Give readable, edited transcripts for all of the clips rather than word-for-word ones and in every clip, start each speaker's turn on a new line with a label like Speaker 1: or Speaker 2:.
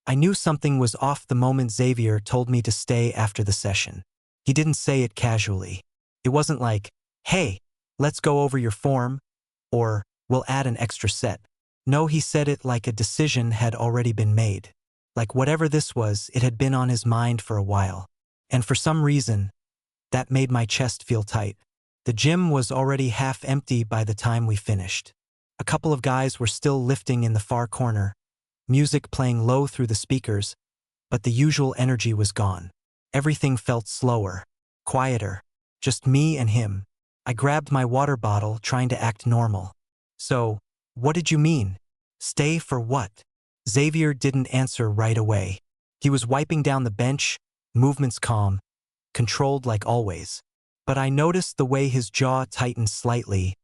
Speaker 1: I knew something was off the moment Xavier told me to stay after the session. He didn't say it casually. It wasn't like, hey, let's go over your form, or we'll add an extra set. No, he said it like a decision had already been made. Like whatever this was, it had been on his mind for a while. And for some reason, that made my chest feel tight. The gym was already half empty by the time we finished. A couple of guys were still lifting in the far corner, music playing low through the speakers, but the usual energy was gone. Everything felt slower, quieter, just me and him. I grabbed my water bottle, trying to act normal. So, what did you mean? Stay for what? Xavier didn't answer right away. He was wiping down the bench, movements calm, controlled like always. But I noticed the way his jaw tightened slightly,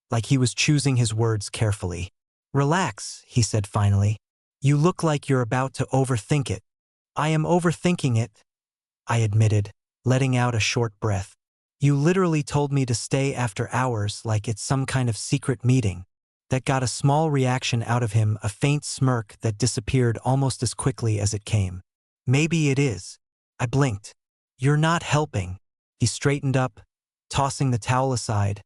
Speaker 1: like he was choosing his words carefully. Relax, he said finally. You look like you're about to overthink it. I am overthinking it, I admitted, letting out a short breath. You literally told me to stay after hours like it's some kind of secret meeting. That got a small reaction out of him, a faint smirk that disappeared almost as quickly as it came. Maybe it is. I blinked. You're not helping. He straightened up, tossing the towel aside,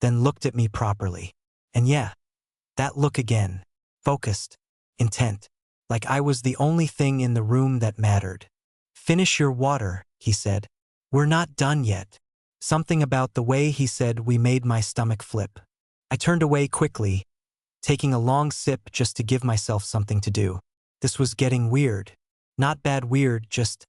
Speaker 1: then looked at me properly. And yeah, that look again. Focused, intent, like I was the only thing in the room that mattered. Finish your water, he said. We're not done yet. Something about the way he said we made my stomach flip. I turned away quickly, taking a long sip just to give myself something to do. This was getting weird. Not bad weird, just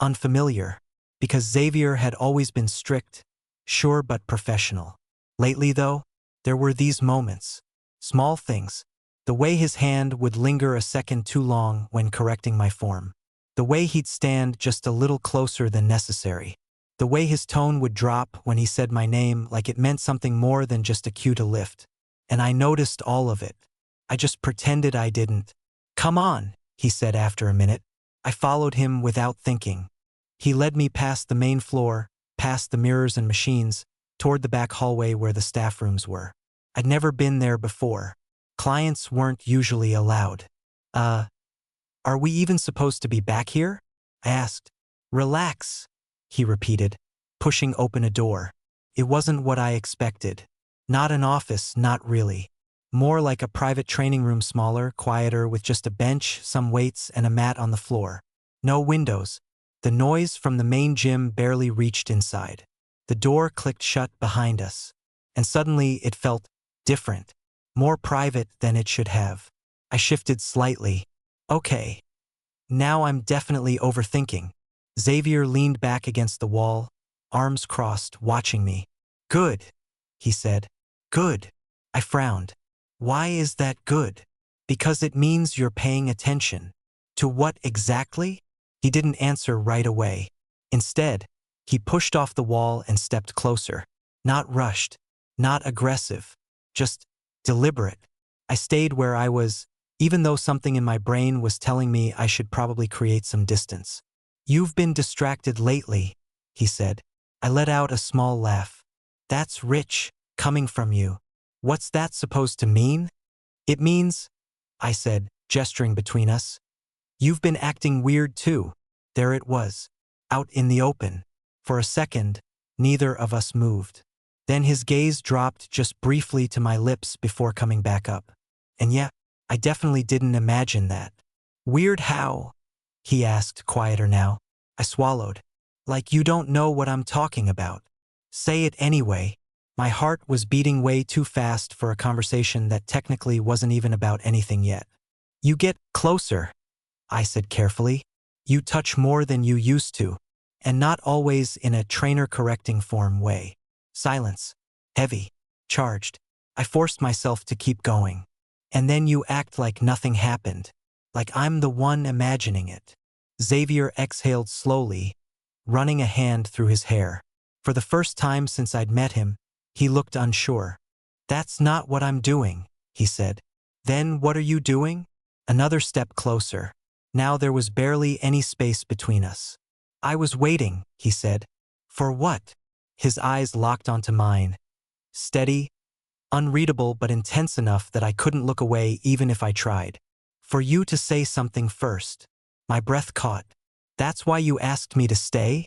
Speaker 1: unfamiliar. Because Xavier had always been strict, sure but professional. Lately though, there were these moments. Small things. The way his hand would linger a second too long when correcting my form. The way he'd stand just a little closer than necessary. The way his tone would drop when he said my name like it meant something more than just a cue to lift. And I noticed all of it. I just pretended I didn't. Come on, he said after a minute. I followed him without thinking. He led me past the main floor, past the mirrors and machines, toward the back hallway where the staff rooms were. I'd never been there before. Clients weren't usually allowed. Are we even supposed to be back here? I asked. Relax, he repeated, pushing open a door. It wasn't what I expected. Not an office, not really. More like a private training room, smaller, quieter, with just a bench, some weights, and a mat on the floor. No windows. The noise from the main gym barely reached inside. The door clicked shut behind us. And suddenly it felt different. More private than it should have. I shifted slightly. Okay. Now I'm definitely overthinking. Xavier leaned back against the wall, arms crossed, watching me. Good, he said. Good. I frowned. Why is that good? Because it means you're paying attention. To what exactly? He didn't answer right away. Instead, he pushed off the wall and stepped closer. Not rushed, not aggressive, just deliberate. I stayed where I was, even though something in my brain was telling me I should probably create some distance. You've been distracted lately, he said. I let out a small laugh. That's rich, coming from you. What's that supposed to mean? It means, I said, gesturing between us. You've been acting weird too. There it was, out in the open. For a second, neither of us moved. Then his gaze dropped just briefly to my lips before coming back up. And yeah, I definitely didn't imagine that. Weird how? He asked, quieter now. I swallowed. Like you don't know what I'm talking about. Say it anyway. My heart was beating way too fast for a conversation that technically wasn't even about anything yet. You get closer, I said carefully. You touch more than you used to, and not always in a trainer-correcting form way. Silence. Heavy. Charged. I forced myself to keep going. And then you act like nothing happened. Like I'm the one imagining it. Xavier exhaled slowly, running a hand through his hair. For the first time since I'd met him, he looked unsure. That's not what I'm doing, he said. Then what are you doing? Another step closer. Now there was barely any space between us. I was waiting, he said. For what? His eyes locked onto mine. Steady, unreadable but intense enough that I couldn't look away even if I tried. For you to say something first. My breath caught. That's why you asked me to stay?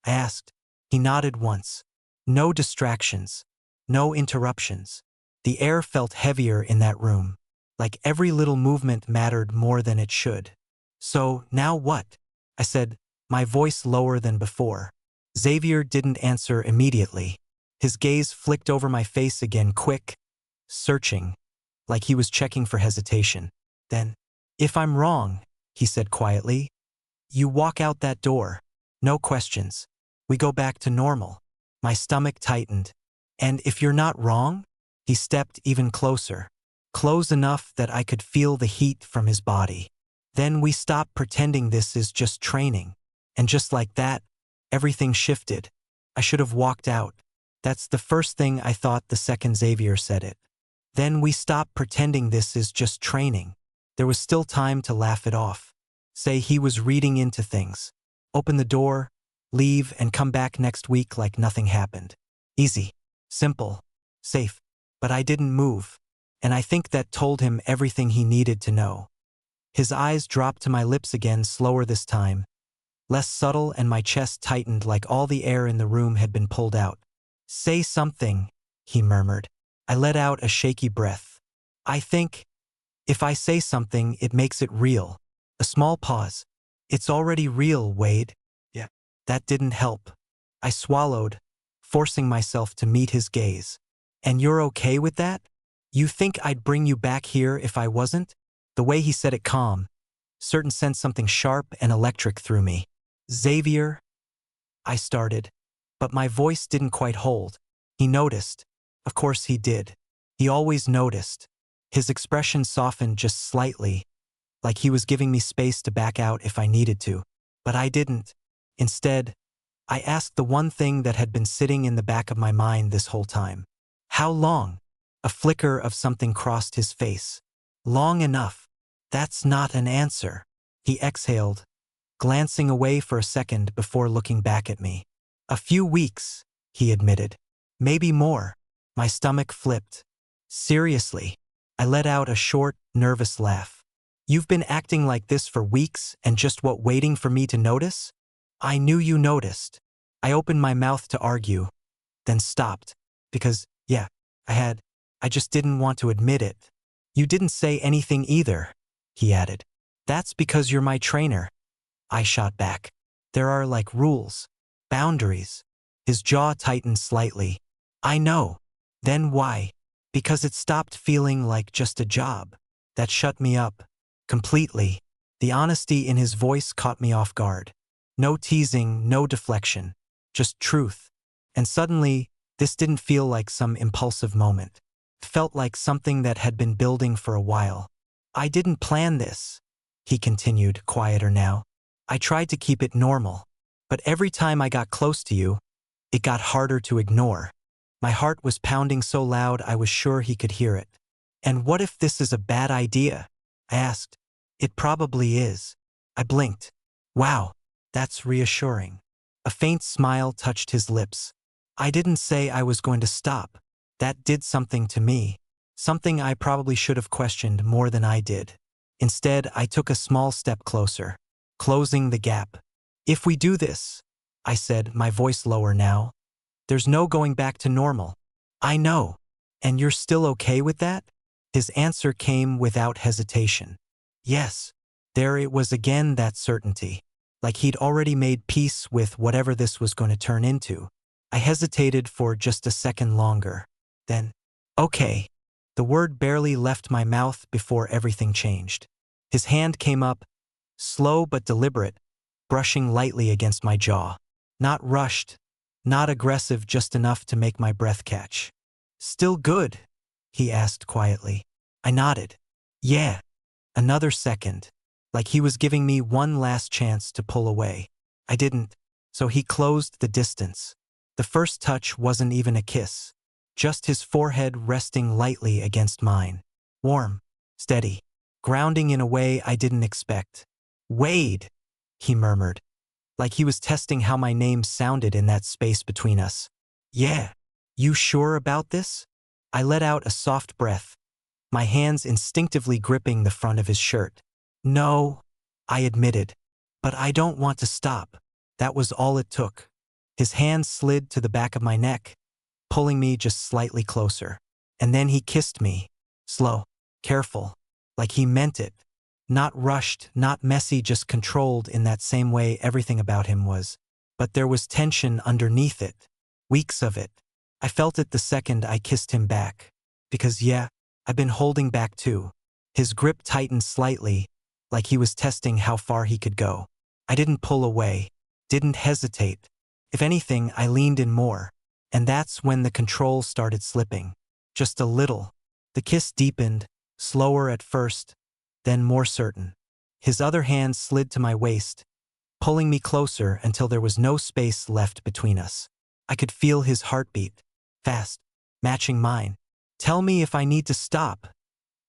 Speaker 1: I asked. He nodded once. No distractions. No interruptions. The air felt heavier in that room, like every little movement mattered more than it should. So, now what? I said, my voice lower than before. Xavier didn't answer immediately. His gaze flicked over my face again, quick, searching, like he was checking for hesitation. Then, if I'm wrong, he said quietly, you walk out that door. No questions. We go back to normal. My stomach tightened. And if you're not wrong? He stepped even closer. Close enough that I could feel the heat from his body. Then we stop pretending this is just training. And just like that, everything shifted. I should have walked out. That's the first thing I thought the second Xavier said it. Then we stop pretending this is just training. There was still time to laugh it off. Say he was reading into things. Open the door, leave, and come back next week like nothing happened. Easy. Simple. Safe. But I didn't move. And I think that told him everything he needed to know. His eyes dropped to my lips again, slower this time. Less subtle, and my chest tightened like all the air in the room had been pulled out. Say something, he murmured. I let out a shaky breath. I think, if I say something, it makes it real. A small pause. It's already real, Wade. Yeah. That didn't help. I swallowed, forcing myself to meet his gaze. And you're okay with that? You think I'd bring you back here if I wasn't? The way he said it calm. Certain sent something sharp and electric through me. Xavier, I started, but my voice didn't quite hold. He noticed. Of course he did. He always noticed. His expression softened just slightly, like he was giving me space to back out if I needed to. But I didn't. Instead, I asked the one thing that had been sitting in the back of my mind this whole time. How long? A flicker of something crossed his face. Long enough. That's not an answer. He exhaled, glancing away for a second before looking back at me. A few weeks, he admitted. Maybe more. My stomach flipped. Seriously. I let out a short, nervous laugh. You've been acting like this for weeks and just waiting for me to notice? I knew you noticed. I opened my mouth to argue, then stopped. Because, yeah, I just didn't want to admit it. You didn't say anything either, he added. That's because you're my trainer. I shot back. There are like rules, boundaries. His jaw tightened slightly. I know. Then why? Because it stopped feeling like just a job. That shut me up. Completely. The honesty in his voice caught me off guard. No teasing, no deflection. Just truth. And suddenly, this didn't feel like some impulsive moment. It felt like something that had been building for a while. I didn't plan this, he continued, quieter now. I tried to keep it normal. But every time I got close to you, it got harder to ignore. My heart was pounding so loud I was sure he could hear it. And what if this is a bad idea? I asked. It probably is. I blinked. Wow, that's reassuring. A faint smile touched his lips. I didn't say I was going to stop. That did something to me. Something I probably should have questioned more than I did. Instead, I took a small step closer, closing the gap. If we do this, I said, my voice lower now, there's no going back to normal. I know. And you're still okay with that? His answer came without hesitation. Yes. There it was again, that certainty. Like he'd already made peace with whatever this was going to turn into. I hesitated for just a second longer. Then, okay. The word barely left my mouth before everything changed. His hand came up, slow but deliberate, brushing lightly against my jaw. Not rushed, not aggressive, just enough to make my breath catch. Still good? He asked quietly. I nodded. Yeah. Another second, like he was giving me one last chance to pull away. I didn't, so he closed the distance. The first touch wasn't even a kiss, just his forehead resting lightly against mine. Warm, steady, grounding in a way I didn't expect. Wade, he murmured, like he was testing how my name sounded in that space between us. Yeah. You sure about this? I let out a soft breath, my hands instinctively gripping the front of his shirt. No, I admitted. But I don't want to stop. That was all it took. His hand slid to the back of my neck, pulling me just slightly closer. And then he kissed me. Slow, careful, like he meant it. Not rushed, not messy, just controlled in that same way everything about him was. But there was tension underneath it. Weeks of it. I felt it the second I kissed him back. Because yeah, I've been holding back too. His grip tightened slightly, like he was testing how far he could go. I didn't pull away, didn't hesitate. If anything, I leaned in more. And that's when the control started slipping. Just a little. The kiss deepened, slower at first, then more certain. His other hand slid to my waist, pulling me closer until there was no space left between us. I could feel his heartbeat, fast, matching mine. "Tell me if I need to stop,"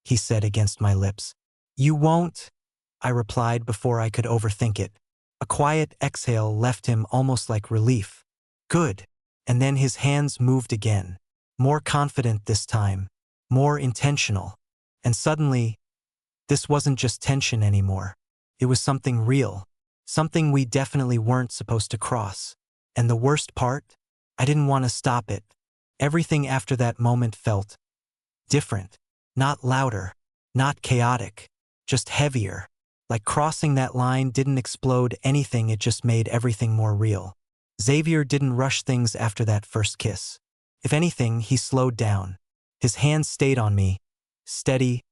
Speaker 1: he said against my lips. "You won't," I replied before I could overthink it. A quiet exhale left him almost like relief. Good. And then his hands moved again. More confident this time. More intentional. And suddenly, this wasn't just tension anymore. It was something real. Something we definitely weren't supposed to cross. And the worst part? I didn't want to stop it. Everything after that moment felt different. Not louder. Not chaotic. Just heavier. Like crossing that line didn't explode anything, it just made everything more real. Xavier didn't rush things after that first kiss. If anything, he slowed down. His hand stayed on me, steady,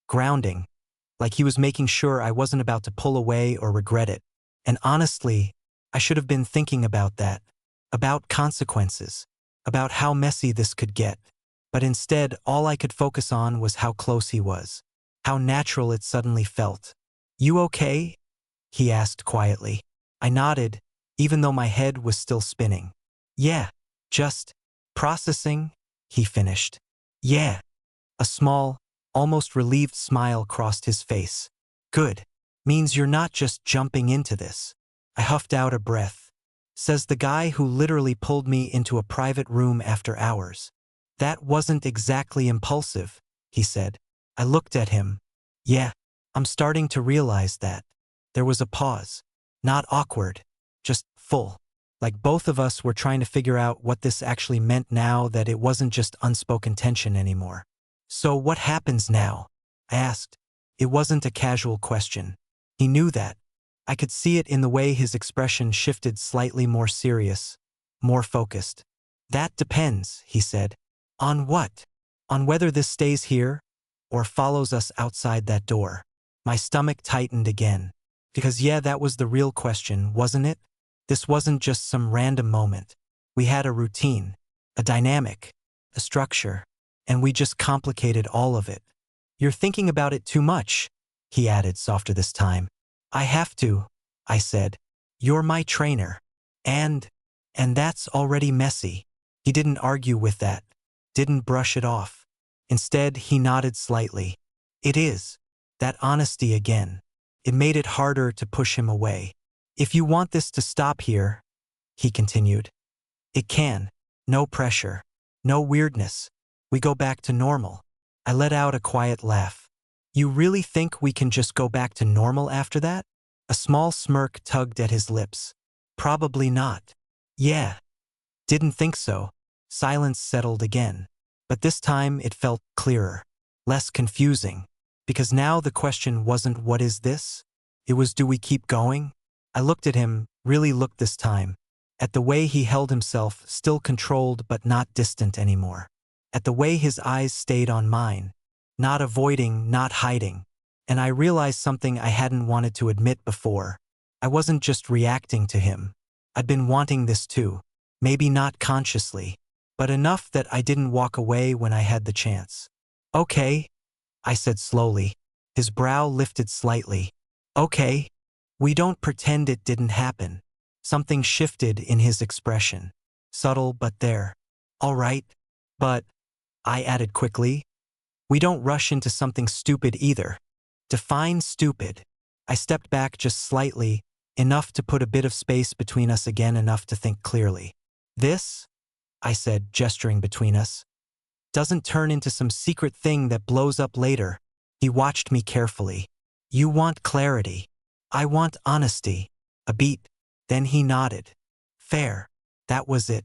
Speaker 1: grounding, like he was making sure I wasn't about to pull away or regret it. And honestly, I should have been thinking about that, about consequences, about how messy this could get. But instead, all I could focus on was how close he was, how natural it suddenly felt. "You okay?" he asked quietly. I nodded, even though my head was still spinning. "Yeah, just processing," he finished. "Yeah." A small, almost relieved smile crossed his face. "Good. Means you're not just jumping into this." I huffed out a breath. Says the guy who literally pulled me into a private room after hours. "That wasn't exactly impulsive," he said. I looked at him. "Yeah, I'm starting to realize that." There was a pause. Not awkward. Just full. Like both of us were trying to figure out what this actually meant now that it wasn't just unspoken tension anymore. "So what happens now?" I asked. It wasn't a casual question. He knew that. I could see it in the way his expression shifted, slightly more serious, more focused. "That depends," he said. "On what? On whether this stays here or follows us outside that door." My stomach tightened again. Because yeah, that was the real question, wasn't it? This wasn't just some random moment. We had a routine, a dynamic, a structure, and we just complicated all of it. "You're thinking about it too much," he added, softer this time. "I have to," I said. "You're my trainer. And that's already messy." He didn't argue with that, didn't brush it off. Instead, he nodded slightly. "It is." That honesty again. It made it harder to push him away. "If you want this to stop here," he continued, "it can. No pressure. No weirdness. We go back to normal." I let out a quiet laugh. "You really think we can just go back to normal after that?" A small smirk tugged at his lips. "Probably not." "Yeah. Didn't think so." Silence settled again. But this time it felt clearer, less confusing. Because now the question wasn't "what is this?" It was "do we keep going?" I looked at him, really looked this time. At the way he held himself, still controlled but not distant anymore. At the way his eyes stayed on mine. Not avoiding, not hiding. And I realized something I hadn't wanted to admit before. I wasn't just reacting to him. I'd been wanting this too. Maybe not consciously, but enough that I didn't walk away when I had the chance. "Okay," I said slowly. His brow lifted slightly. "Okay. We don't pretend it didn't happen." Something shifted in his expression. Subtle but there. "All right. But," I added quickly, "we don't rush into something stupid either." Define stupid. I stepped back just slightly, enough to put a bit of space between us again, enough to think clearly. "This," I said, gesturing between us, "doesn't turn into some secret thing that blows up later." He watched me carefully. You want clarity. I want honesty. A beat. Then he nodded. Fair. That was it.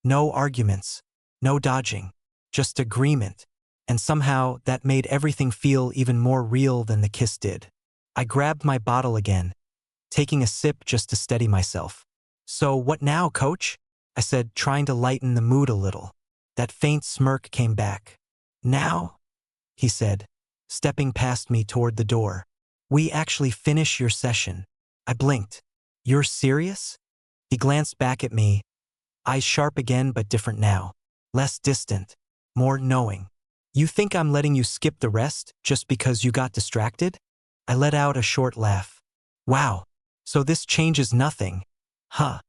Speaker 1: No arguments. No dodging. Just agreement. And somehow that made everything feel even more real than the kiss did. I grabbed my bottle again, taking a sip just to steady myself. So what now, coach? I said, trying to lighten the mood a little. That faint smirk came back. Now? He said, stepping past me toward the door. We actually finish your session. I blinked. You're serious? He glanced back at me, eyes sharp again but different now. Less distant, more knowing. You think I'm letting you skip the rest just because you got distracted? I let out a short laugh. Wow, so this changes nothing. Huh.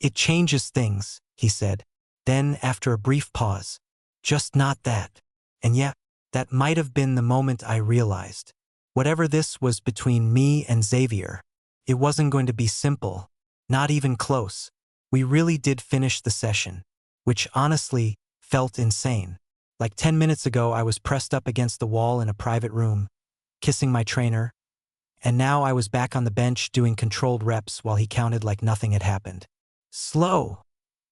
Speaker 1: It changes things, he said. Then, after a brief pause, just not that. And yeah, that might have been the moment I realized. Whatever this was between me and Xavier, it wasn't going to be simple, not even close. We really did finish the session, which honestly felt insane. Like 10 minutes ago, I was pressed up against the wall in a private room, kissing my trainer, and now I was back on the bench doing controlled reps while he counted like nothing had happened. Slow,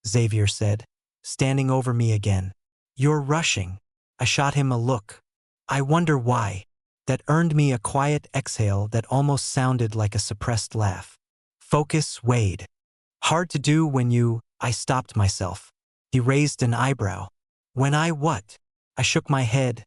Speaker 1: Xavier said, standing over me again. You're rushing. I shot him a look. I wonder why. That earned me a quiet exhale that almost sounded like a suppressed laugh. Focus, Wade. Hard to do when I stopped myself. He raised an eyebrow. When I what? I shook my head,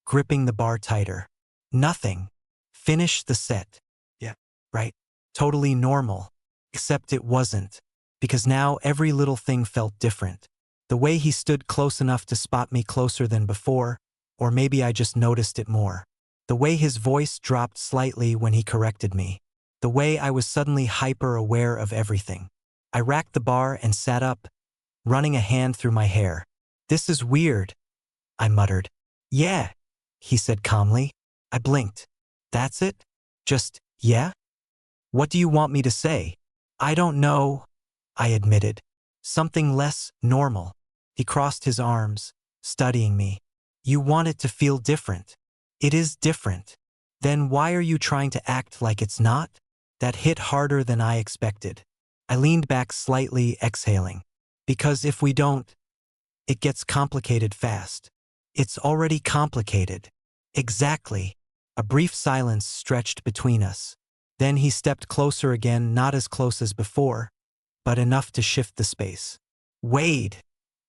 Speaker 1: gripping the bar tighter. Nothing. Finish the set. Yeah, right. Totally normal. Except it wasn't. Because now every little thing felt different. The way he stood close enough to spot me closer than before, or maybe I just noticed it more. The way his voice dropped slightly when he corrected me. The way I was suddenly hyper-aware of everything. I racked the bar and sat up, running a hand through my hair. This is weird, I muttered. Yeah, he said calmly. I blinked. That's it? Just, yeah? What do you want me to say? I don't know, I admitted. Something less normal. He crossed his arms, studying me. You want it to feel different. It is different. Then why are you trying to act like it's not? That hit harder than I expected. I leaned back slightly, exhaling. Because if we don't, it gets complicated fast. It's already complicated. Exactly. A brief silence stretched between us. Then he stepped closer again, not as close as before, but enough to shift the space. Wade,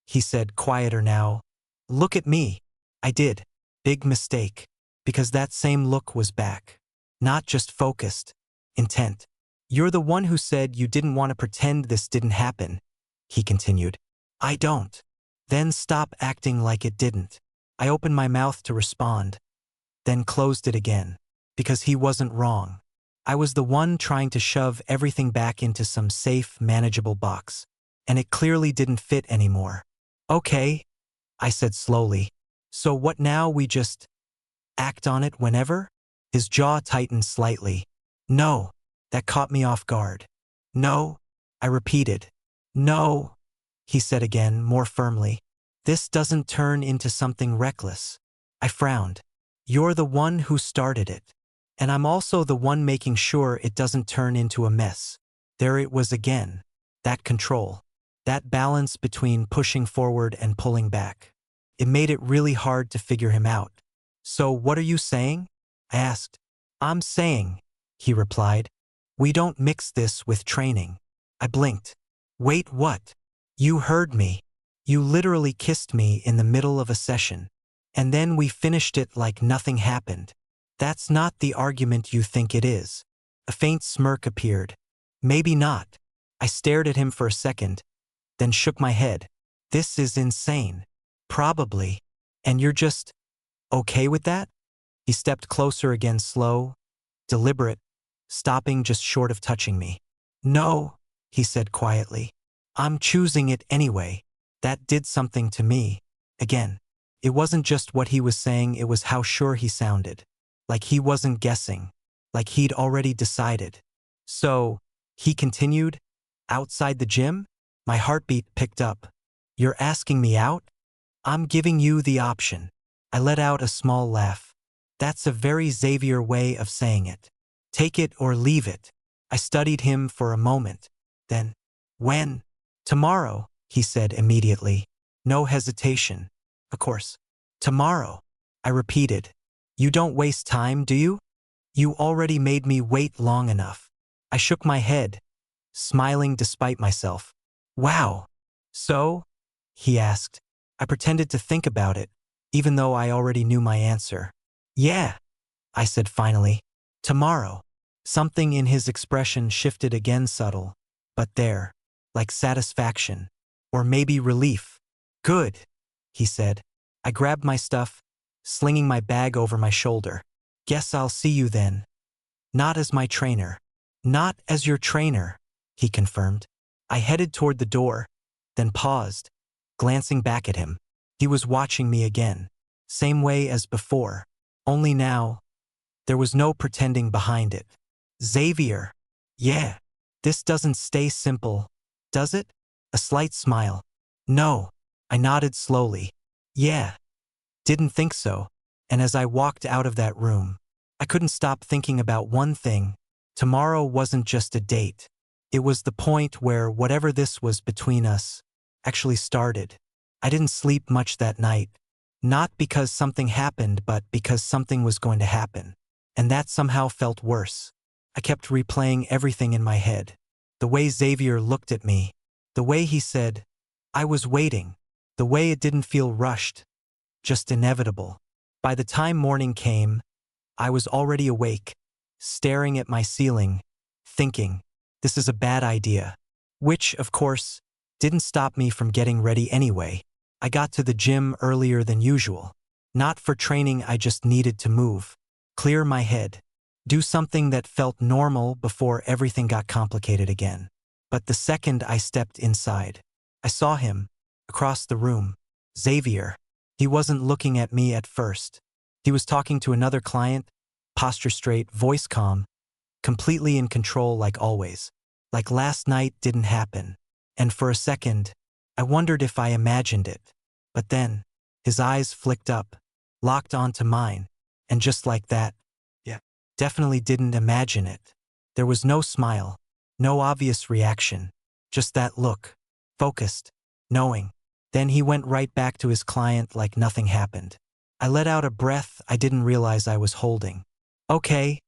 Speaker 1: he said, quieter now. Look at me. I did. Big mistake. Because that same look was back. Not just focused. Intent. You're the one who said you didn't want to pretend this didn't happen, he continued. I don't. Then stop acting like it didn't. I opened my mouth to respond, then closed it again. Because he wasn't wrong. I was the one trying to shove everything back into some safe, manageable box. And it clearly didn't fit anymore. Okay, I said slowly. So what now, we just act on it whenever? His jaw tightened slightly. No, that caught me off guard. No, I repeated. No, he said again, more firmly. This doesn't turn into something reckless. I frowned. You're the one who started it. And I'm also the one making sure it doesn't turn into a mess. There it was again. That control. That balance between pushing forward and pulling back. It made it really hard to figure him out. So what are you saying? I asked. I'm saying, he replied. We don't mix this with training. I blinked. Wait, what? You heard me. You literally kissed me in the middle of a session. And then we finished it like nothing happened. That's not the argument you think it is. A faint smirk appeared. Maybe not. I stared at him for a second, then shook my head. This is insane. Probably. And you're just okay with that? He stepped closer again, slow, deliberate, stopping just short of touching me. No, he said quietly. I'm choosing it anyway. That did something to me. Again, it wasn't just what he was saying, it was how sure he sounded. Like he wasn't guessing. Like he'd already decided. So, he continued, outside the gym? My heartbeat picked up. You're asking me out? I'm giving you the option. I let out a small laugh. That's a very Xavier way of saying it. Take it or leave it. I studied him for a moment. Then, when? Tomorrow, he said immediately. No hesitation. Of course. Tomorrow, I repeated. You don't waste time, do you? You already made me wait long enough. I shook my head, smiling despite myself. Wow. So? He asked. I pretended to think about it, even though I already knew my answer. Yeah, I said finally. Tomorrow. Something in his expression shifted again, subtle, but there, like satisfaction, or maybe relief. Good, he said. I grabbed my stuff, slinging my bag over my shoulder. Guess I'll see you then. Not as my trainer. Not as your trainer, he confirmed. I headed toward the door, then paused, glancing back at him. He was watching me again, same way as before, only now, there was no pretending behind it. Xavier. Yeah. This doesn't stay simple, does it? A slight smile. No. I nodded slowly. Yeah. Didn't think so. And as I walked out of that room, I couldn't stop thinking about one thing. Tomorrow wasn't just a date. It was the point where whatever this was between us actually started. I didn't sleep much that night. Not because something happened, but because something was going to happen. And that somehow felt worse. I kept replaying everything in my head. The way Xavier looked at me. The way he said, I was waiting. The way it didn't feel rushed. Just inevitable. By the time morning came, I was already awake, staring at my ceiling, thinking, this is a bad idea. Which, of course, didn't stop me from getting ready anyway. I got to the gym earlier than usual. Not for training, I just needed to move. Clear my head. Do something that felt normal before everything got complicated again. But the second I stepped inside, I saw him, across the room. Xavier. He wasn't looking at me at first. He was talking to another client, posture straight, voice calm, completely in control like always. Like last night didn't happen. And for a second, I wondered if I imagined it. But then, his eyes flicked up, locked onto mine, and just like that, definitely didn't imagine it. There was no smile, no obvious reaction, just that look, focused, knowing. Then he went right back to his client like nothing happened. I let out a breath I didn't realize I was holding. Okay,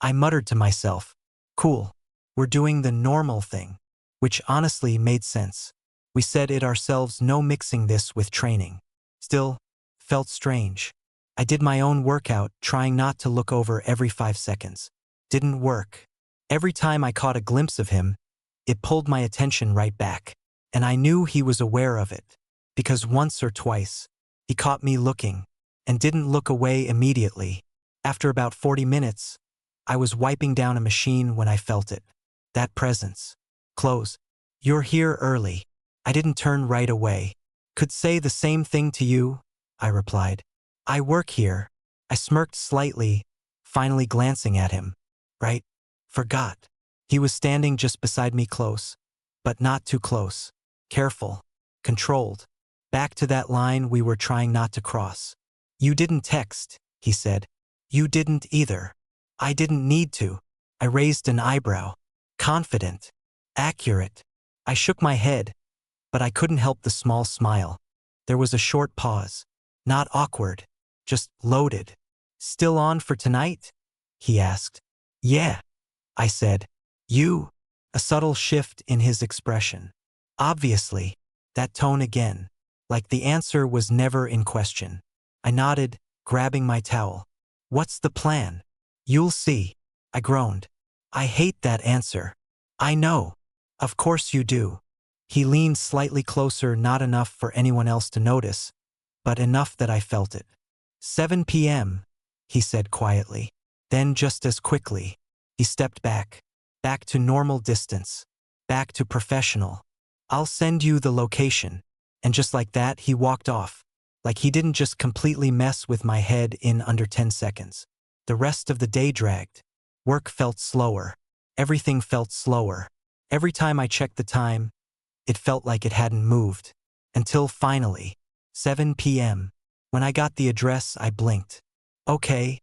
Speaker 1: I muttered to myself. Cool, we're doing the normal thing, which honestly made sense. We said it ourselves, no mixing this with training. Still, felt strange. I did my own workout, trying not to look over every 5 seconds. Didn't work. Every time I caught a glimpse of him, it pulled my attention right back. And I knew he was aware of it. Because once or twice, he caught me looking, and didn't look away immediately. After about 40 minutes, I was wiping down a machine when I felt it. That presence. Close. You're here early. I didn't turn right away. Could say the same thing to you, I replied. I work here. I smirked slightly, finally glancing at him. Right? Forgot. He was standing just beside me, close, but not too close. Careful. Controlled. Back to that line we were trying not to cross. You didn't text, he said. You didn't either. I didn't need to. I raised an eyebrow. Confident. Accurate. I shook my head, but I couldn't help the small smile. There was a short pause. Not awkward. Just loaded. Still on for tonight? He asked. Yeah, I said. You? A subtle shift in his expression. Obviously. That tone again. Like the answer was never in question. I nodded, grabbing my towel. What's the plan? You'll see. I groaned. I hate that answer. I know. Of course you do. He leaned slightly closer, not enough for anyone else to notice, but enough that I felt it. 7 p.m., he said quietly. Then just as quickly, he stepped back. Back to normal distance. Back to professional. I'll send you the location. And just like that, he walked off. Like he didn't just completely mess with my head in under 10 seconds. The rest of the day dragged. Work felt slower. Everything felt slower. Every time I checked the time, it felt like it hadn't moved. Until finally, 7 p.m. When I got the address, I blinked. Okay,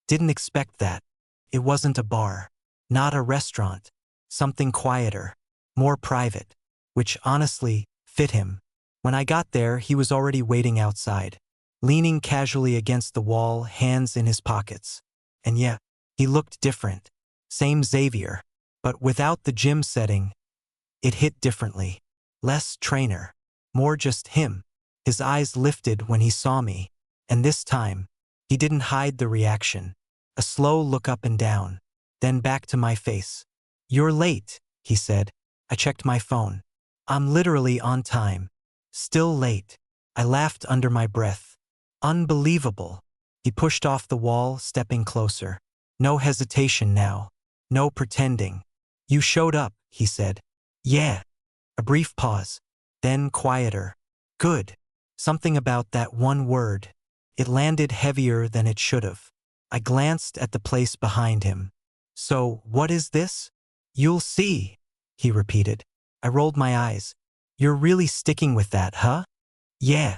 Speaker 1: Didn't expect that. It wasn't a bar. Not a restaurant. Something quieter. More private. Which honestly fit him. When I got there, he was already waiting outside. Leaning casually against the wall, hands in his pockets. And yeah, he looked different. Same Xavier. But without the gym setting, it hit differently. Less trainer. More just him. His eyes lifted when he saw me. And this time, he didn't hide the reaction. A slow look up and down. Then back to my face. "You're late," he said. I checked my phone. "I'm literally on time." "Still late." I laughed under my breath. "Unbelievable." He pushed off the wall, stepping closer. No hesitation now. No pretending. "You showed up," he said. "Yeah." A brief pause. Then quieter. "Good." Something about that one word. It landed heavier than it should have. I glanced at the place behind him. "So, what is this?" "You'll see," he repeated. I rolled my eyes. "You're really sticking with that, huh?" "Yeah."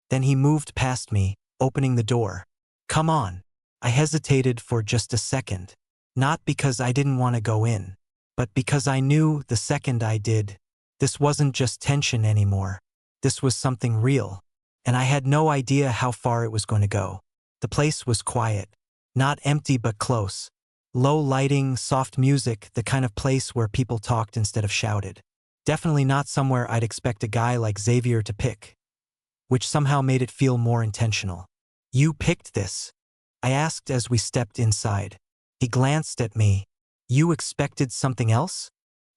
Speaker 1: Then he moved past me, opening the door. "Come on." I hesitated for just a second. Not because I didn't want to go in, but because I knew the second I did, this wasn't just tension anymore. This was something real. And I had no idea how far it was going to go. The place was quiet. Not empty but close. Low lighting, soft music, the kind of place where people talked instead of shouted. Definitely not somewhere I'd expect a guy like Xavier to pick. Which somehow made it feel more intentional. "You picked this?" I asked as we stepped inside. He glanced at me. "You expected something else?"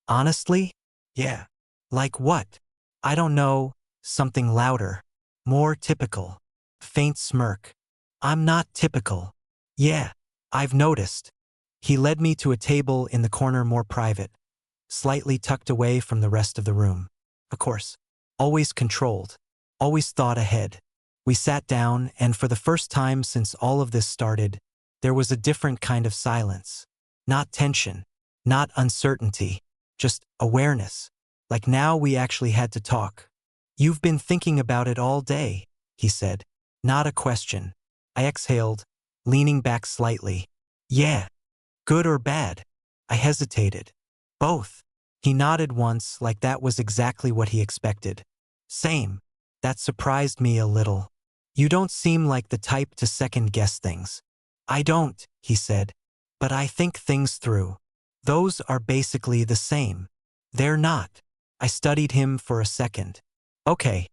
Speaker 1: "Honestly? Yeah." "Like what?" "I don't know. Something louder. More typical." Faint smirk. "I'm not typical." "Yeah. I've noticed." He led me to a table in the corner, more private. Slightly tucked away from the rest of the room. Of course. Always controlled. Always thought ahead. We sat down, and for the first time since all of this started, there was a different kind of silence. Not tension. Not uncertainty. Just awareness. Like now we actually had to talk. "You've been thinking about it all day," he said. Not a question. I exhaled, leaning back slightly. "Yeah." "Good or bad?" I hesitated. "Both." He nodded once, like that was exactly what he expected. "Same." That surprised me a little. "You don't seem like the type to second-guess things." "I don't," he said. "But I think things through." "Those are basically the same." "They're not." I studied him for a second. "Okay.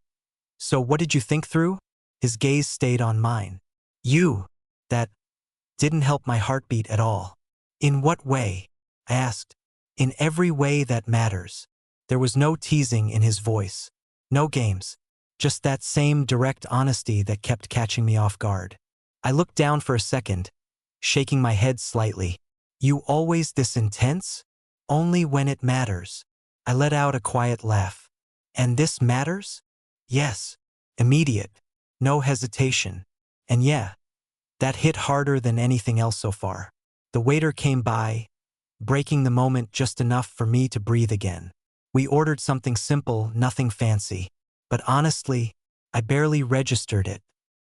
Speaker 1: So what did you think through?" His gaze stayed on mine. "You." That didn't help my heartbeat at all. "In what way?" I asked. "In every way that matters." There was no teasing in his voice. No games. Just that same direct honesty that kept catching me off guard. I looked down for a second, shaking my head slightly. "You always this intense?" "Only when it matters." I let out a quiet laugh. "And this matters?" "Yes." Immediate. No hesitation. And yeah, that hit harder than anything else so far. The waiter came by, breaking the moment just enough for me to breathe again. We ordered something simple, nothing fancy. But honestly, I barely registered it,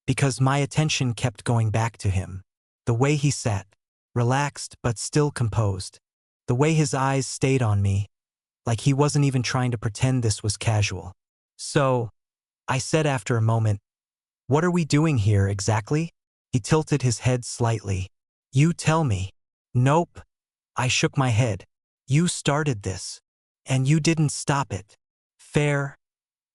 Speaker 1: because my attention kept going back to him. The way he sat, relaxed but still composed. The way his eyes stayed on me, like he wasn't even trying to pretend this was casual. "So," I said after a moment, "what are we doing here exactly?" He tilted his head slightly. "You tell me." "Nope." I shook my head. "You started this. And you didn't stop it." "Fair,"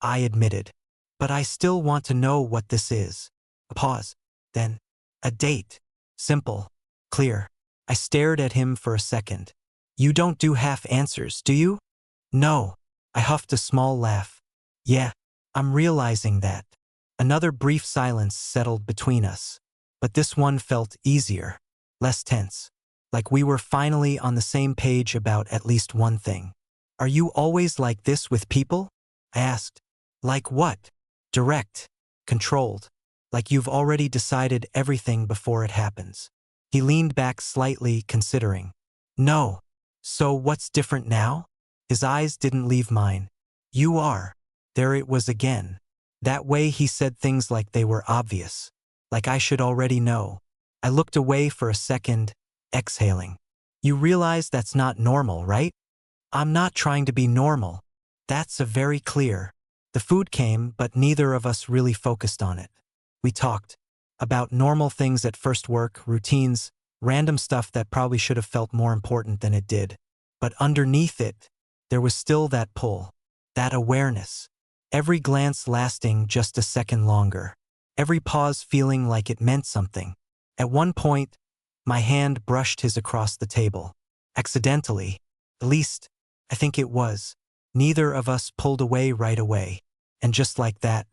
Speaker 1: I admitted. "But I still want to know what this is." A pause. Then, "A date. Simple. Clear." I stared at him for a second. "You don't do half answers, do you?" "No." I huffed a small laugh. "Yeah, I'm realizing that." Another brief silence settled between us. But this one felt easier. Less tense. Like we were finally on the same page about at least one thing. "Are you always like this with people?" I asked. "Like what?" "Direct. Controlled. Like you've already decided everything before it happens." He leaned back slightly, considering. "No." "So what's different now?" His eyes didn't leave mine. "You are." There it was again. That way he said things like they were obvious. Like I should already know. I looked away for a second, exhaling. You realize that's not normal, right? I'm not trying to be normal. That's a very clear. The food came, but neither of us really focused on it. We talked about normal things at first, work, routines, random stuff that probably should have felt more important than it did. But underneath it, there was still that pull, that awareness. Every glance lasting just a second longer. Every pause feeling like it meant something. At one point, my hand brushed his across the table. Accidentally. At least, I think it was. Neither of us pulled away right away. And just like that,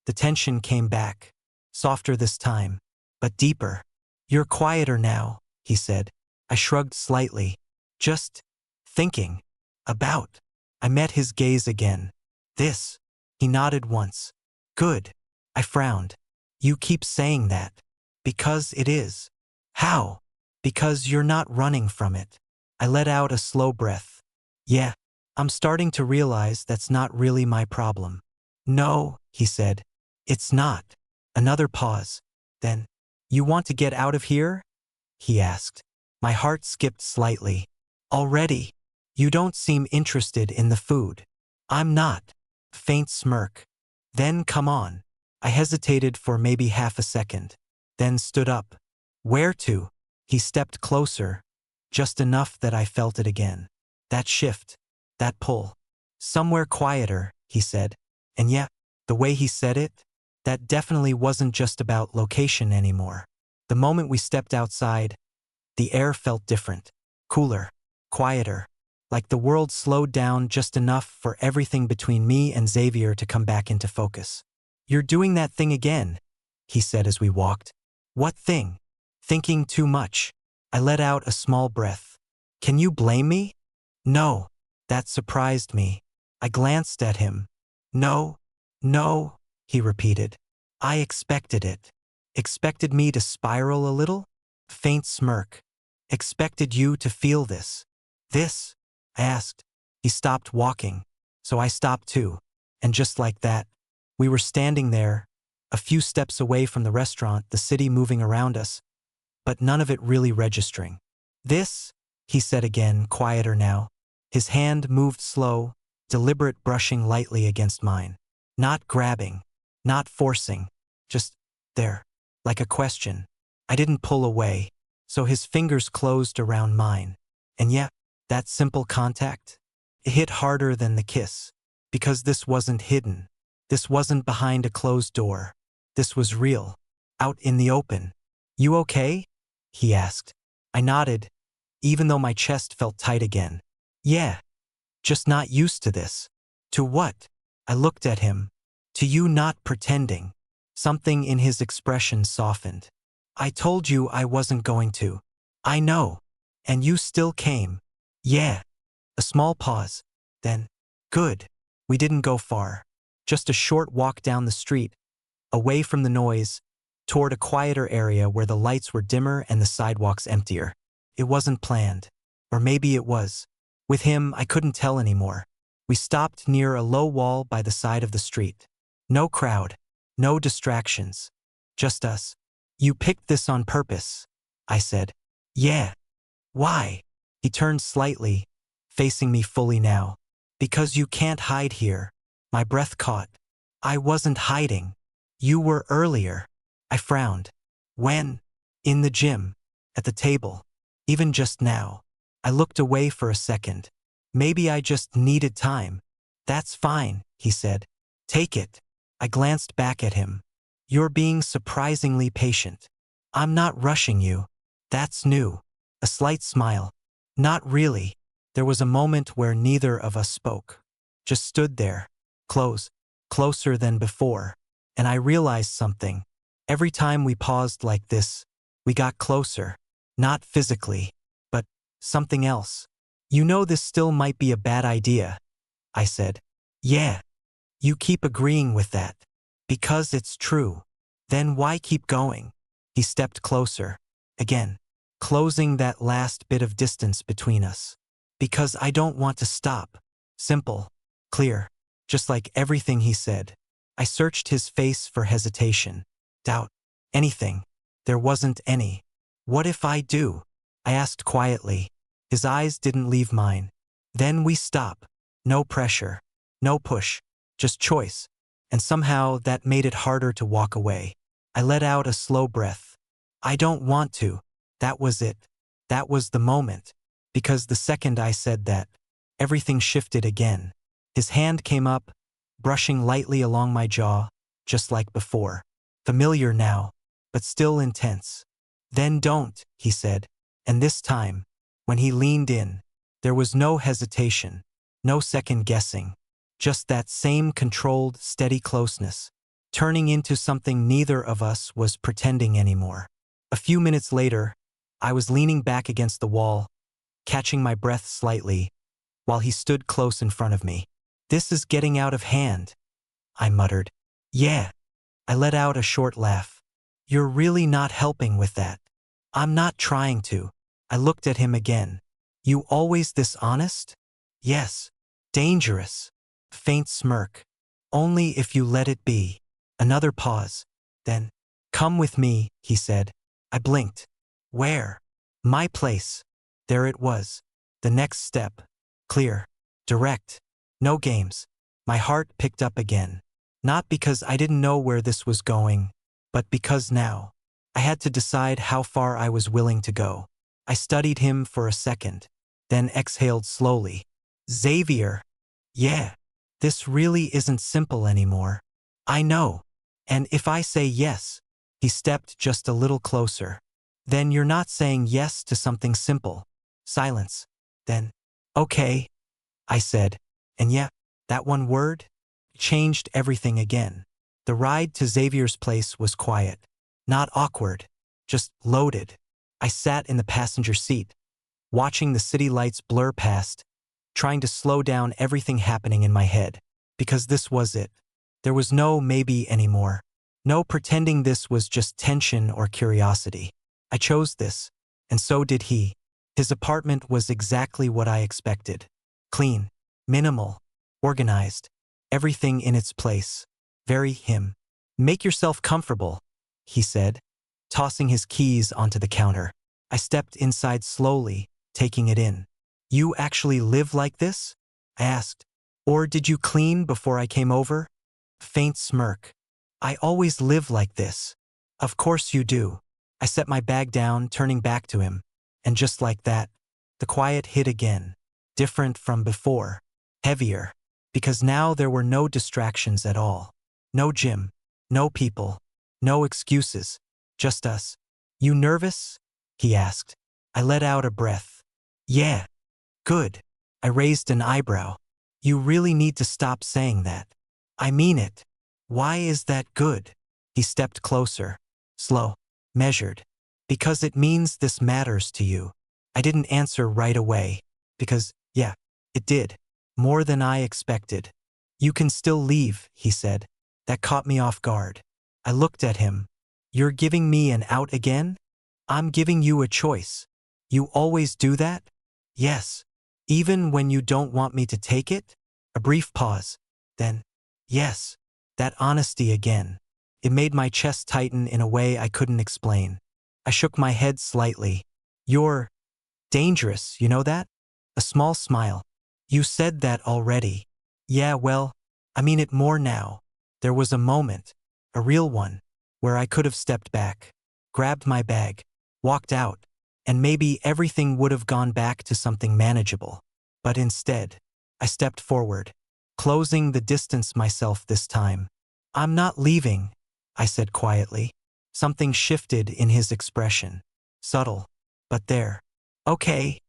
Speaker 1: the tension came back. Softer this time, but deeper. You're quieter now, he said. I shrugged slightly. Just thinking. About. I met his gaze again. This. He nodded once. Good. I frowned. You keep saying that. Because it is. How? Because you're not running from it. I let out a slow breath. Yeah, I'm starting to realize that's not really my problem. No, he said. It's not. Another pause. Then, you want to get out of here? He asked. My heart skipped slightly. Already? You don't seem interested in the food. I'm not. Faint smirk. Then come on. I hesitated for maybe half a second. Then stood up. Where to? He stepped closer. Just enough that I felt it again. That shift. That pull. Somewhere quieter, he said. And yet, the way he said it, that definitely wasn't just about location anymore. The moment we stepped outside, the air felt different. Cooler. Quieter. Like the world slowed down just enough for everything between me and Xavier to come back into focus. You're doing that thing again, he said as we walked. What thing? Thinking too much. I let out a small breath. Can you blame me? No. That surprised me. I glanced at him. No, he repeated. I expected it. Expected me to spiral a little? Faint smirk. Expected you to feel this. This? I asked. He stopped walking. So I stopped too. And just like that, we were standing there, a few steps away from the restaurant, the city moving around us, but none of it really registering. This? He said again, quieter now. His hand moved slow, deliberate, brushing lightly against mine. Not grabbing, not forcing, just there, like a question. I didn't pull away, so his fingers closed around mine. And yet, that simple contact, it hit harder than the kiss. Because this wasn't hidden. This wasn't behind a closed door. This was real. Out in the open. You okay? He asked. I nodded, even though my chest felt tight again. Yeah. Just not used to this. To what? I looked at him. To you not pretending. Something in his expression softened. I told you I wasn't going to. I know. And you still came. Yeah. A small pause. Then, good. We didn't go far. Just a short walk down the street, away from the noise, toward a quieter area where the lights were dimmer and the sidewalks emptier. It wasn't planned. Or maybe it was. With him, I couldn't tell anymore. We stopped near a low wall by the side of the street. No crowd. No distractions. Just us. You picked this on purpose, I said. Yeah. Why? He turned slightly, facing me fully now. Because you can't hide here. My breath caught. I wasn't hiding. You were earlier. I frowned. When? In the gym. At the table. Even just now. I looked away for a second. Maybe I just needed time. That's fine, he said. Take it. I glanced back at him. You're being surprisingly patient. I'm not rushing you. That's new. A slight smile. Not really. There was a moment where neither of us spoke. Just stood there. Closer than before. And I realized something. Every time we paused like this, we got closer. Not physically, but something else. You know this still might be a bad idea, I said. Yeah. You keep agreeing with that. Because it's true. Then why keep going? He stepped closer. Again. Closing that last bit of distance between us. Because I don't want to stop. Simple. Clear. Just like everything he said. I searched his face for hesitation. Doubt. Anything. There wasn't any. What if I do? I asked quietly. His eyes didn't leave mine. Then we stop. No pressure. No push. Just choice. And somehow that made it harder to walk away. I let out a slow breath. I don't want to. That was it. That was the moment. Because the second I said that, everything shifted again. His hand came up, brushing lightly along my jaw, just like before. Familiar now, but still intense. Then don't, he said. And this time, when he leaned in, there was no hesitation, no second guessing. Just that same controlled, steady closeness, turning into something neither of us was pretending anymore. A few minutes later, I was leaning back against the wall, catching my breath slightly, while he stood close in front of me. This is getting out of hand, I muttered. Yeah. I let out a short laugh. You're really not helping with that. I'm not trying to. I looked at him again. You always this honest? Yes. Dangerous. Faint smirk. Only if you let it be. Another pause. Then, come with me, he said. I blinked. Where? My place. There it was. The next step. Clear. Direct. No games. My heart picked up again. Not because I didn't know where this was going, but because now, I had to decide how far I was willing to go. I studied him for a second, then exhaled slowly. Xavier. Yeah. This really isn't simple anymore. I know. And if I say yes, he stepped just a little closer. Then you're not saying yes to something simple. Silence. Then, okay, I said. And yeah, that one word changed everything again. The ride to Xavier's place was quiet. Not awkward. Just loaded. I sat in the passenger seat, watching the city lights blur past, trying to slow down everything happening in my head. Because this was it. There was no maybe anymore. No pretending this was just tension or curiosity. I chose this, and so did he. His apartment was exactly what I expected. Clean, minimal, organized, everything in its place. Very him. Make yourself comfortable, he said, tossing his keys onto the counter. I stepped inside slowly, taking it in. You actually live like this? I asked. Or did you clean before I came over? Faint smirk. I always live like this. Of course you do. I set my bag down, turning back to him. And just like that, the quiet hit again. Different from before. Heavier. Because now there were no distractions at all. No gym. No people. No excuses. Just us. You nervous? He asked. I let out a breath. Yeah. Good. I raised an eyebrow. You really need to stop saying that. I mean it. Why is that good? He stepped closer. Slow. Measured. Because it means this matters to you. I didn't answer right away. Because, yeah, it did. More than I expected. You can still leave, he said. That caught me off guard. I looked at him. You're giving me an out again? I'm giving you a choice. You always do that? Yes. Even when you don't want me to take it? A brief pause. Then, yes. That honesty again. It made my chest tighten in a way I couldn't explain. I shook my head slightly. You're dangerous, you know that? A small smile. You said that already. Yeah, well, I mean it more now. There was a moment, a real one, where I could have stepped back, grabbed my bag, walked out, and maybe everything would have gone back to something manageable. But instead, I stepped forward, closing the distance myself this time. I'm not leaving, I said quietly. Something shifted in his expression. Subtle, but there. Okay,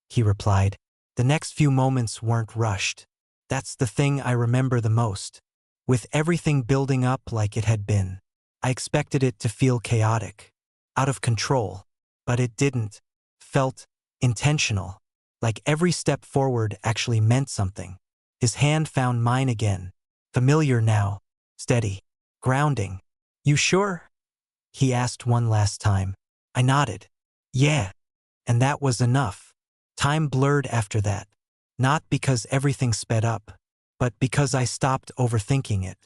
Speaker 1: he replied. The next few moments weren't rushed. That's the thing I remember the most. With everything building up like it had been. I expected it to feel chaotic, out of control, but it didn't. Felt intentional, like every step forward actually meant something. His hand found mine again, familiar now, steady, grounding. You sure? He asked one last time. I nodded. Yeah. And that was enough. Time blurred after that. Not because everything sped up, but because I stopped overthinking it.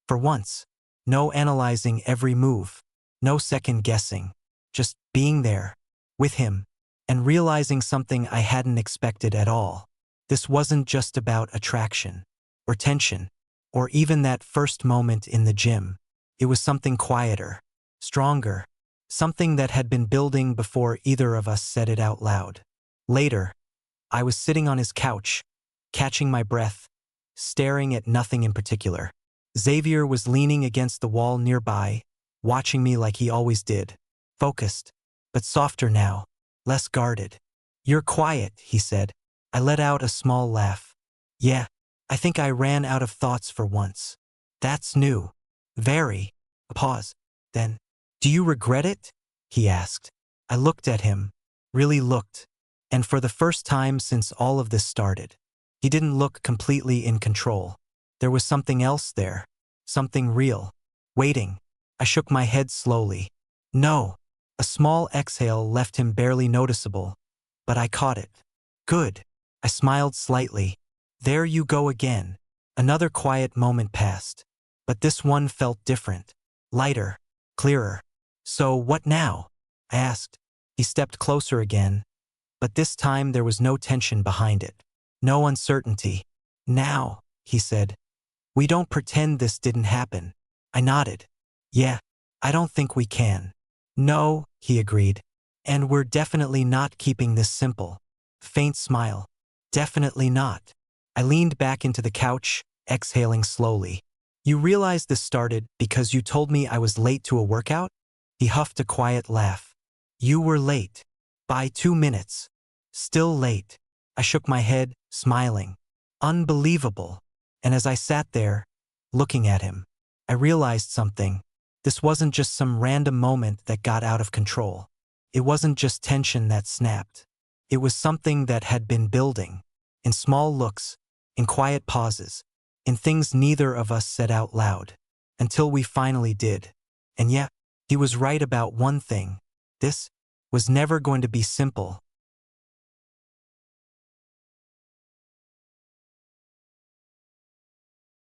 Speaker 1: For once, no analyzing every move, no second guessing, just being there, with him, and realizing something I hadn't expected at all. This wasn't just about attraction, or tension, or even that first moment in the gym. It was something quieter, stronger, something that had been building before either of us said it out loud. Later, I was sitting on his couch, catching my breath, staring at nothing in particular. Xavier was leaning against the wall nearby, watching me like he always did, focused, but softer now, less guarded. "You're quiet," he said. I let out a small laugh. "Yeah, I think I ran out of thoughts for once." "That's new." "Very." A pause. Then, "Do you regret it?" he asked. I looked at him, really looked, and for the first time since all of this started, he didn't look completely in control. There was something else there, something real, waiting. I shook my head slowly. "No." A small exhale left him barely noticeable, but I caught it. "Good." I smiled slightly. "There you go again." Another quiet moment passed, but this one felt different, lighter, clearer. "So what now?" I asked. He stepped closer again, but this time there was no tension behind it, no uncertainty. "Now," he said, "we don't pretend this didn't happen." I nodded. "Yeah, I don't think we can." "No," he agreed. "And we're definitely not keeping this simple." Faint smile. "Definitely not." I leaned back into the couch, exhaling slowly. "You realize this started because you told me I was late to a workout?" He huffed a quiet laugh. "You were late. By 2 minutes. Still late." I shook my head, smiling. Unbelievable. And as I sat there, looking at him, I realized something. This wasn't just some random moment that got out of control. It wasn't just tension that snapped. It was something that had been building, in small looks, in quiet pauses, in things neither of us said out loud, until we finally did. And yet, he was right about one thing. This was never going to be simple.